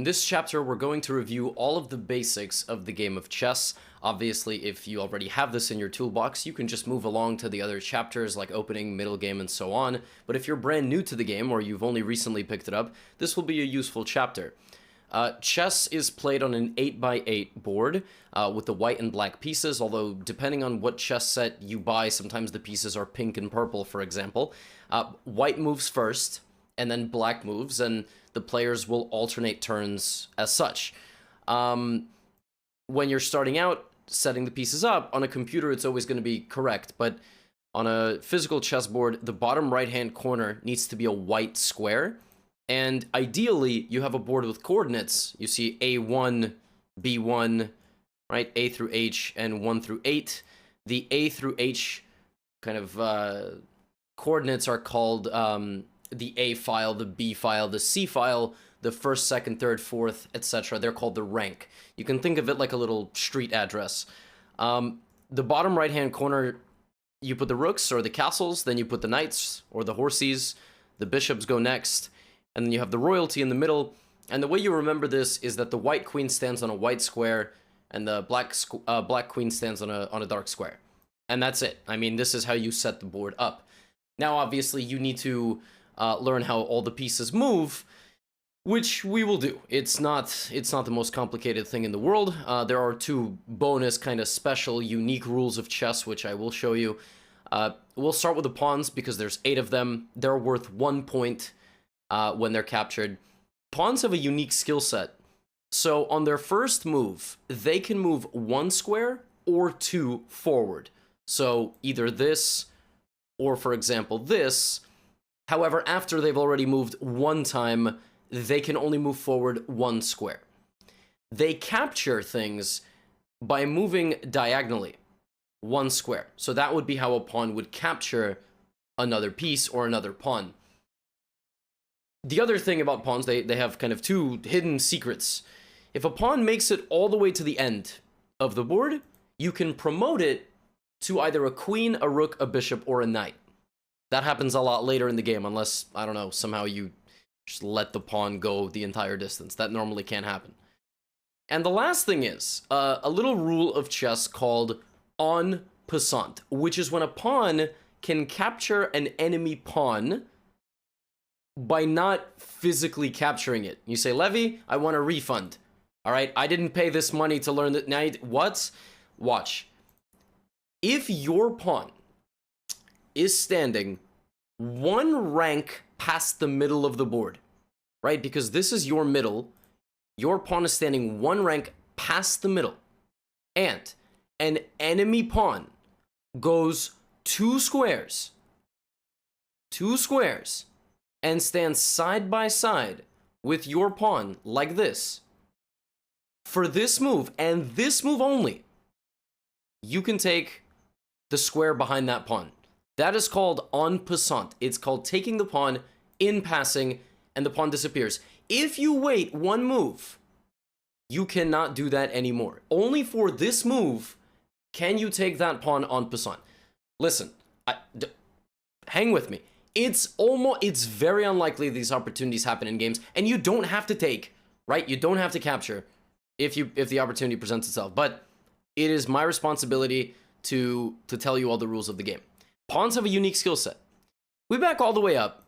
In this chapter, we're going to review all of the basics of the game of chess. Obviously, if you already have this in your toolbox, you can just move along to the other chapters like opening, middle game, and so on. But if you're brand new to the game or you've only recently picked it up, this will be a useful chapter. Chess is played on an 8x8 board with the white and black pieces, although depending on what chess set you buy, sometimes the pieces are pink and purple, for example. White moves first, and then black moves, and the players will alternate turns as such. When you're starting out, setting the pieces up, on a computer it's always going to be correct, but on a physical chessboard, the bottom right-hand corner needs to be a white square, and ideally, you have a board with coordinates. You see A1, B1, right, A through H, and 1 through 8. The A through H kind of coordinates are called the A file, the B file, the C file, the first, second, third, fourth, etc. They're called the rank. You can think of it like a little street address. The bottom right-hand corner, you put the rooks or the castles, then you put the knights or the horses, the bishops go next, and then you have the royalty in the middle. And the way you remember this is that the white queen stands on a white square, and the black queen stands on a dark square. And that's it. I mean, this is how you set the board up. Now, obviously, you need to learn how all the pieces move, which we will do. It's not the most complicated thing in the world. There are two bonus, kind of special, unique rules of chess, which I will show you. We'll start with the pawns because there's 8 of them. They're worth 1 point when they're captured. Pawns have a unique skill set. So on their first move, they can move 1 square or 2 forward. So either this or, for example, this. However, after they've already moved 1 time, they can only move forward 1 square. They capture things by moving diagonally 1 square. So that would be how a pawn would capture another piece or another pawn. The other thing about pawns, they have kind of 2 hidden secrets. If a pawn makes it all the way to the end of the board, you can promote it to either a queen, a rook, a bishop, or a knight. That happens a lot later in the game, unless, I don't know, somehow you just let the pawn go the entire distance. That normally can't happen. And the last thing is a little rule of chess called en passant, which is when a pawn can capture an enemy pawn by not physically capturing it. You say, Levy, I want a refund. All right, I didn't pay this money to learn that. Now, what? Watch. If your pawn is standing 1 rank past the middle of the board, right? Because this is your middle. Your pawn is standing 1 rank past the middle. And an enemy pawn goes 2 squares, and stands side by side with your pawn like this. For this move, and this move only, you can take the square behind that pawn. That is called en passant. It's called taking the pawn in passing, and the pawn disappears. If you wait 1 move, you cannot do that anymore. Only for this move can you take that pawn en passant. Listen, hang with me. It's very unlikely these opportunities happen in games, and you don't have to take, right? You don't have to capture if the opportunity presents itself. But it is my responsibility to tell you all the rules of the game. Pawns have a unique skill set. We back all the way up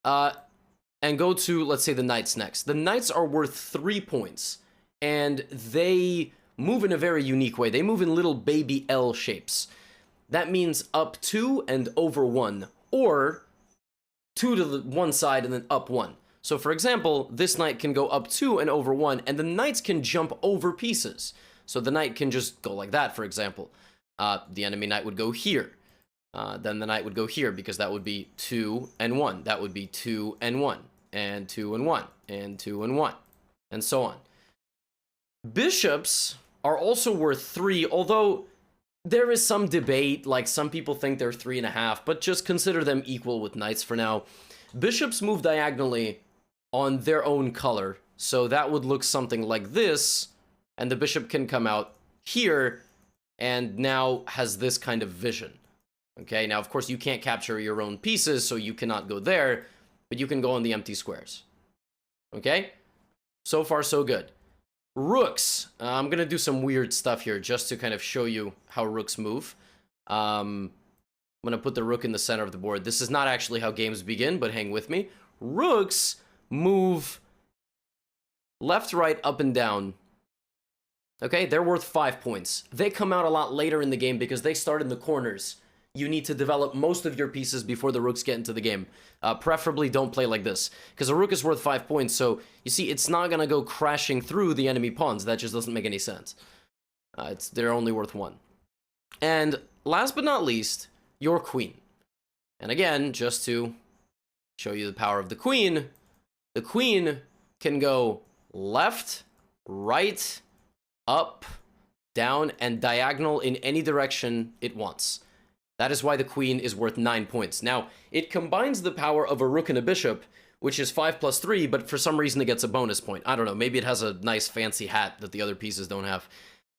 and go to, let's say, the knights next. The knights are worth 3 points, and they move in a very unique way. They move in little baby L shapes. That means up 2 and over 1, or 2 to the one side and then up 1. So, for example, this knight can go up 2 and over 1, and the knights can jump over pieces. So the knight can just go like that, for example. The enemy knight would go here. Then the knight would go here, because that would be 2 and 1. That would be 2 and 1, and 2 and 1, and 2 and 1, and so on. Bishops are also worth 3, although there is some debate. Like, some people think they're 3.5, but just consider them equal with knights for now. Bishops move diagonally on their own color, so that would look something like this, and the bishop can come out here, and now has this kind of vision. Okay, now, of course, you can't capture your own pieces, so you cannot go there, but you can go on the empty squares. Okay? So far, so good. Rooks. I'm going to do some weird stuff here just to kind of show you how rooks move. I'm going to put the rook in the center of the board. This is not actually how games begin, but hang with me. Rooks move left, right, up, and down. Okay, they're worth 5 points. They come out a lot later in the game because they start in the corners. You need to develop most of your pieces before the rooks get into the game. Preferably don't play like this, because a rook is worth 5 points, so you see, it's not going to go crashing through the enemy pawns. That just doesn't make any sense. They're only worth 1. And last but not least, your queen. And again, just to show you the power of the queen can go left, right, up, down, and diagonal in any direction it wants. That is why the queen is worth 9 points. Now, it combines the power of a rook and a bishop, which is 5 plus 3, but for some reason it gets a bonus point. I don't know, maybe it has a nice fancy hat that the other pieces don't have.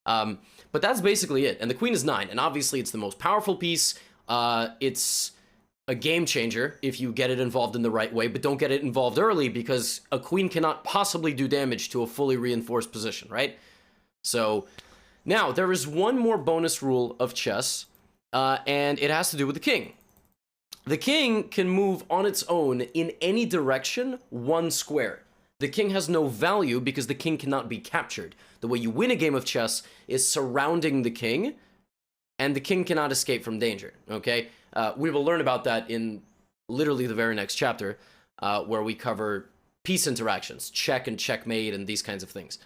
But that's basically it, and the queen is 9, and obviously it's the most powerful piece. It's a game changer if you get it involved in the right way, but don't get it involved early because a queen cannot possibly do damage to a fully reinforced position, right? So, now, there is one more bonus rule of chess, and it has to do with the king. The king can move on its own in any direction 1 square. The king has no value because the king cannot be captured. The way you win a game of chess is surrounding the king, and the king cannot escape from danger, okay? We will learn about that in literally the very next chapter, where we cover piece interactions, check and checkmate, and these kinds of things.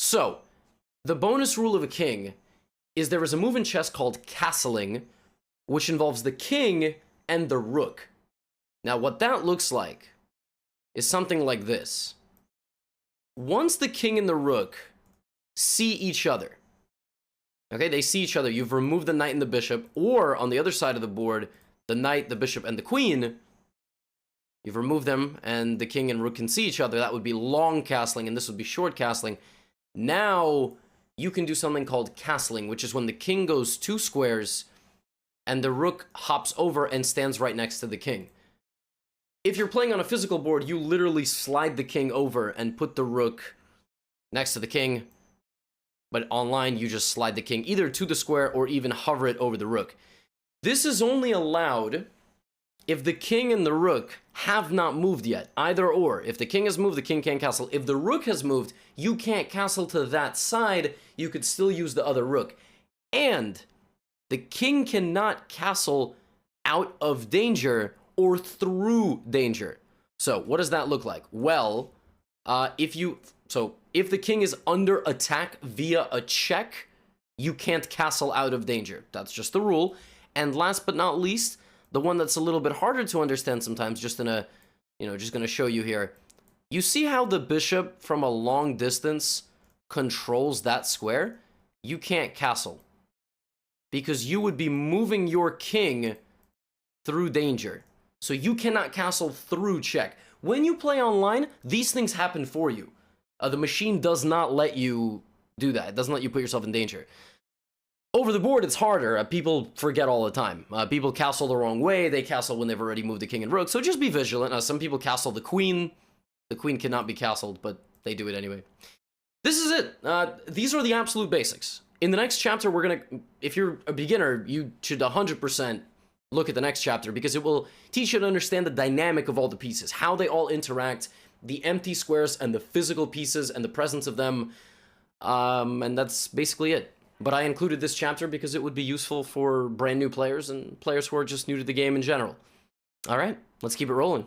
So, the bonus rule of a king is there is a move in chess called castling, which involves the king and the rook. Now, what that looks like is something like this. Once the king and the rook see each other, okay, they see each other, you've removed the knight and the bishop, or on the other side of the board, the knight, the bishop, and the queen, you've removed them, and the king and rook can see each other. That would be long castling, and this would be short castling. Now, you can do something called castling, which is when the king goes 2 squares and the rook hops over and stands right next to the king. If you're playing on a physical board, you literally slide the king over and put the rook next to the king. But online, you just slide the king either to the square or even hover it over the rook. This is only allowed if the king and the rook have not moved yet, either or. If the king has moved, the king can't castle. If the rook has moved, you can't castle to that side. You could still use the other rook. And the king cannot castle out of danger or through danger. So what does that look like? Well, if the king is under attack via a check, you can't castle out of danger. That's just the rule. And last but not least, the one that's a little bit harder to understand sometimes, just going to show you here. You see how the bishop from a long distance controls that square? You can't castle, because you would be moving your king through danger. So you cannot castle through check. When you play online, these things happen for you. The machine does not let you do that. It doesn't let you put yourself in danger. Over the board, it's harder. People forget all the time. People castle the wrong way. They castle when they've already moved the king and rook. So just be vigilant. Some people castle the queen. The queen cannot be castled, but they do it anyway. This is it. These are the absolute basics. In the next chapter, if you're a beginner, you should 100% look at the next chapter, because it will teach you to understand the dynamic of all the pieces, how they all interact, the empty squares and the physical pieces and the presence of them. And that's basically it. But I included this chapter because it would be useful for brand new players and players who are just new to the game in general. All right, let's keep it rolling.